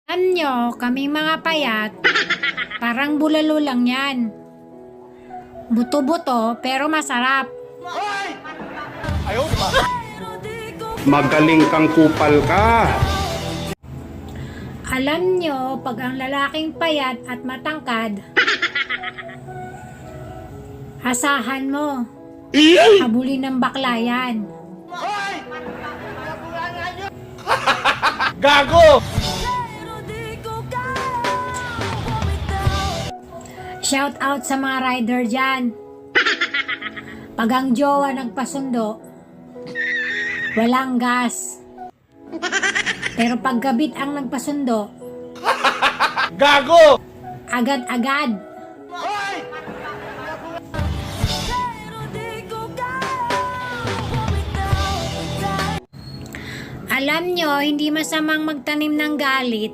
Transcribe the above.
Alam nyo, kaming mga payat, parang bulalo lang yan. Buto-buto pero masarap. Magaling kang kupal ka. Alam nyo, pag ang lalaking payat at matangkad, asahan mo, habulin ng bakla yan. Gago! Shout out sa mga rider dyan. Pag ang jowa nagpasundo, walang gas. Pero pag kabit ang nagpasundo, Gago! agad-agad. Alam nyo, hindi masamang magtanim ng galit